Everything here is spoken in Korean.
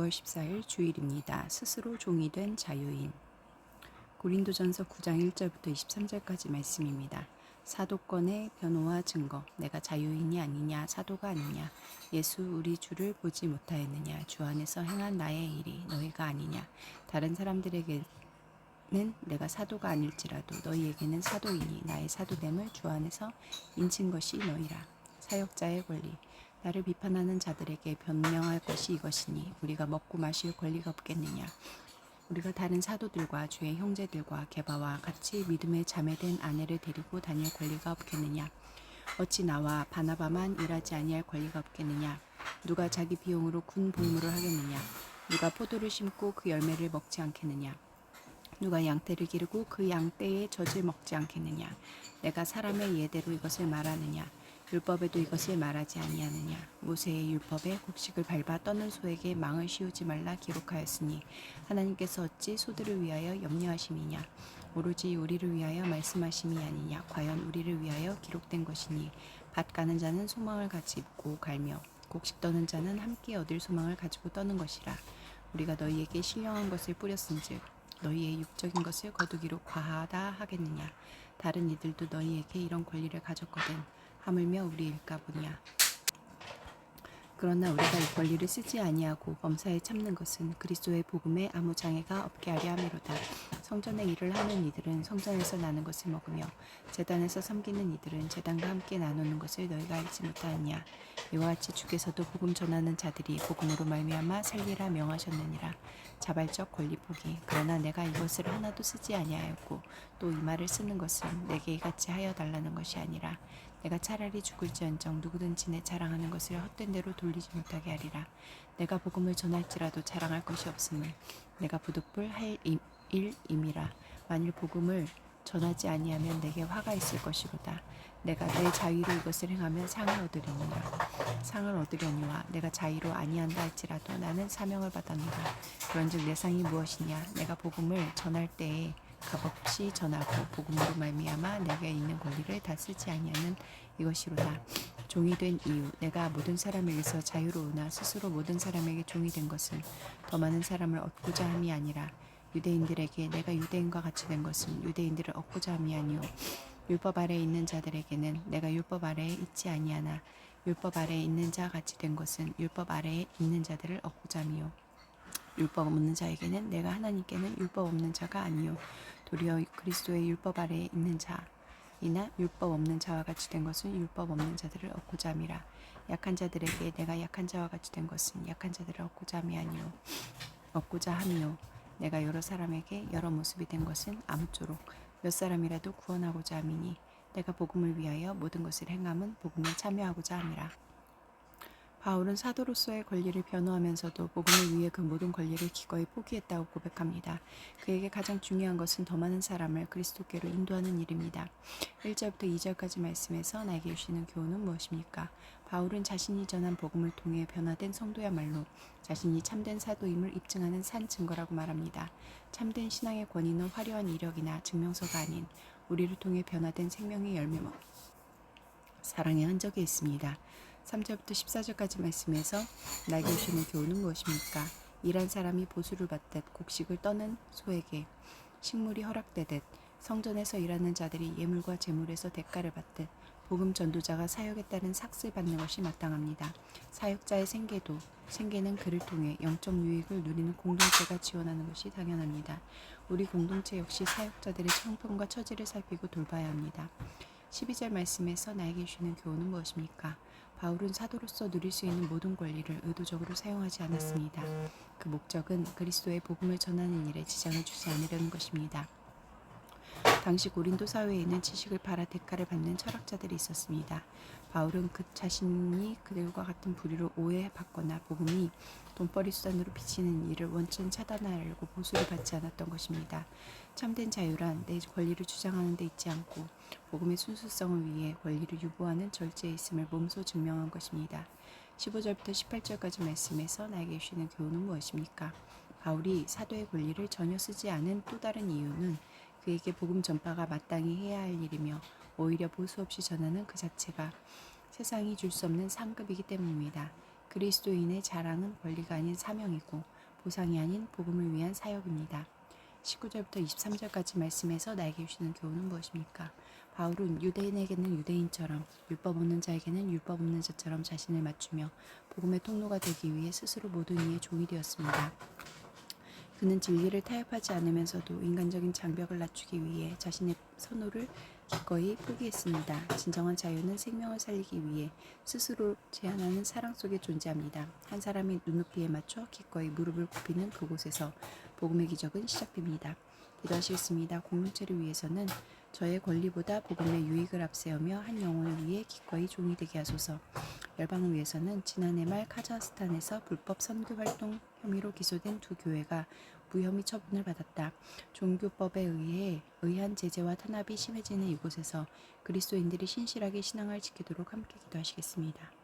6월 14일 주일입니다. 스스로 종이 된 자유인. 고린도전서 9장 1절부터 23절까지 말씀입니다. 사도권의 변호와 증거, 내가 자유인이 아니냐, 사도가 아니냐, 예수 우리 주를 보지 못하였느냐, 주 안에서 행한 나의 일이 너희가 아니냐, 다른 사람들에게는 내가 사도가 아닐지라도 너희에게는 사도이니 나의 사도됨을 주 안에서 인친 것이 너희라. 사역자의 권리, 나를 비판하는 자들에게 변명할 것이 이것이니 우리가 먹고 마실 권리가 없겠느냐. 우리가 다른 사도들과 주의 형제들과 게바와 같이 믿음에 자매된 아내를 데리고 다닐 권리가 없겠느냐. 어찌 나와 바나바만 일하지 아니할 권리가 없겠느냐. 누가 자기 비용으로 군 복무를 하겠느냐. 누가 포도를 심고 그 열매를 먹지 않겠느냐. 누가 양떼를 기르고 그 양떼의 젖을 먹지 않겠느냐. 내가 사람의 예대로 이것을 말하느냐. 율법에도 이것을 말하지 아니하느냐. 모세의 율법에 곡식을 밟아 떠는 소에게 망을 씌우지 말라 기록하였으니 하나님께서 어찌 소들을 위하여 염려하심이냐. 오로지 우리를 위하여 말씀하심이 아니냐. 과연 우리를 위하여 기록된 것이니 밭 가는 자는 소망을 같이 입고 갈며 곡식 떠는 자는 함께 얻을 소망을 가지고 떠는 것이라. 우리가 너희에게 신령한 것을 뿌렸은즉 너희의 육적인 것을 거두기로 과하다 하겠느냐. 다른 이들도 너희에게 이런 권리를 가졌거든 하물며 우리일까 보냐. 그러나 우리가 이 권리를 쓰지 아니하고 범사에 참는 것은 그리스도의 복음에 아무 장애가 없게 하려 함이로다. 성전의 일을 하는 이들은 성전에서 나는 것을 먹으며 제단에서 섬기는 이들은 제단과 함께 나누는 것을 너희가 알지 못하느냐. 이와 같이 주께서도 복음 전하는 자들이 복음으로 말미암아 살리라 명하셨느니라. 자발적 권리 포기. 그러나 내가 이것을 하나도 쓰지 아니하였고 또 이 말을 쓰는 것은 내게 이같이 하여 달라는 것이 아니라 내가 차라리 죽을지언정 누구든지 내 자랑하는 것을 헛된 대로 돌리지 못하게 하리라. 내가 복음을 전할지라도 자랑할 것이 없음을 내가 부득불 할 일임이라. 만일 복음을 전하지 아니하면 내게 화가 있을 것이로다. 내가 내 자유로 이것을 행하면 상을 얻으려니와 내가 자유로 아니한다 할지라도 나는 사명을 받았노라. 그런즉 내 상이 무엇이냐. 내가 복음을 전할 때에 값없이 전하고 복음으로 말미암아 내게 있는 권리를 다 쓰지 아니하는 이것이로다. 종이 된 이유, 내가 모든 사람에게서 자유로우나 스스로 모든 사람에게 종이 된 것은 더 많은 사람을 얻고자 함이 아니라 유대인들에게 내가 유대인과 같이 된 것은 유대인들을 얻고자 함이 아니오. 율법 아래에 있는 자들에게는 내가 율법 아래에 있지 아니하나 율법 아래에 있는 자 같이 된 것은 율법 아래에 있는 자들을 얻고자 함이오. 율법 없는 자에게는 내가 하나님께는 율법 없는 자가 아니요 도리어 그리스도의 율법 아래에 있는 자이나 율법 없는 자와 같이 된 것은 율법 없는 자들을 얻고자 함이라. 약한 자들에게 내가 약한 자와 같이 된 것은 약한 자들을 얻고자 함이요 내가 여러 사람에게 여러 모습이 된 것은 아무쪼록 몇 사람이라도 구원하고자 함이니 내가 복음을 위하여 모든 것을 행함은 복음에 참여하고자 함이라. 바울은 사도로서의 권리를 변호하면서도 복음을 위해 그 모든 권리를 기꺼이 포기했다고 고백합니다. 그에게 가장 중요한 것은 더 많은 사람을 그리스도께로 인도하는 일입니다. 1절부터 2절까지 말씀에서 나에게 주시는 교훈은 무엇입니까? 바울은 자신이 전한 복음을 통해 변화된 성도야말로 자신이 참된 사도임을 입증하는 산 증거라고 말합니다. 참된 신앙의 권위는 화려한 이력이나 증명서가 아닌 우리를 통해 변화된 생명의 열매와 사랑의 흔적이 있습니다. 3절부터 14절까지 말씀에서 나에게 주시는 교훈은 무엇입니까? 일한 사람이 보수를 받듯 곡식을 떠는 소에게 식물이 허락되듯 성전에서 일하는 자들이 예물과 제물에서 대가를 받듯 복음 전도자가 사역에 따른 삭슬 받는 것이 마땅합니다. 사역자의 생계는 그를 통해 영적 유익을 누리는 공동체가 지원하는 것이 당연합니다. 우리 공동체 역시 사역자들의 형편과 처지를 살피고 돌봐야 합니다. 12절 말씀에서 나에게 주시는 교훈은 무엇입니까? 바울은 사도로서 누릴 수 있는 모든 권리를 의도적으로 사용하지 않았습니다. 그 목적은 그리스도의 복음을 전하는 일에 지장을 주지 않으려는 것입니다. 당시 고린도 사회에는 지식을 팔아 대가를 받는 철학자들이 있었습니다. 바울은 그 자신이 그들과 같은 부류로 오해받거나 복음이 돈벌이 수단으로 비치는 일을 원천 차단하려고 보수를 받지 않았던 것입니다. 참된 자유란 내 권리를 주장하는 데 있지 않고 복음의 순수성을 위해 권리를 유보하는 절제에 있음을 몸소 증명한 것입니다. 15절부터 18절까지 말씀에서 나에게 주시는 교훈은 무엇입니까? 바울이 사도의 권리를 전혀 쓰지 않은 또 다른 이유는 그에게 복음 전파가 마땅히 해야 할 일이며 오히려 보수 없이 전하는 그 자체가 세상이 줄 수 없는 상급이기 때문입니다. 그리스도인의 자랑은 권리가 아닌 사명이고 보상이 아닌 복음을 위한 사역입니다. 19절부터 23절까지 말씀에서 나에게 주시는 교훈은 무엇입니까? 바울은 유대인에게는 유대인처럼 율법 없는 자에게는 율법 없는 자처럼 자신을 맞추며 복음의 통로가 되기 위해 스스로 모든 이의 종이 되었습니다. 그는 진리를 타협하지 않으면서도 인간적인 장벽을 낮추기 위해 자신의 선호를 기꺼이 포기했습니다. 진정한 자유는 생명을 살리기 위해 스스로 제한하는 사랑 속에 존재합니다. 한 사람이 눈높이에 맞춰 기꺼이 무릎을 굽히는 그곳에서 복음의 기적은 시작됩니다. 기도하시겠습니다. 공동체를 위해서는 저의 권리보다 복음의 유익을 앞세우며 한 영혼을 위해 기꺼이 종이 되게 하소서. 열방을 위해서는 지난해 말 카자흐스탄에서 불법 선교 활동 혐의로 기소된 두 교회가 무혐의 처분을 받았다. 종교법에 의한 제재와 탄압이 심해지는 이곳에서 그리스도인들이 신실하게 신앙을 지키도록 함께 기도하시겠습니다.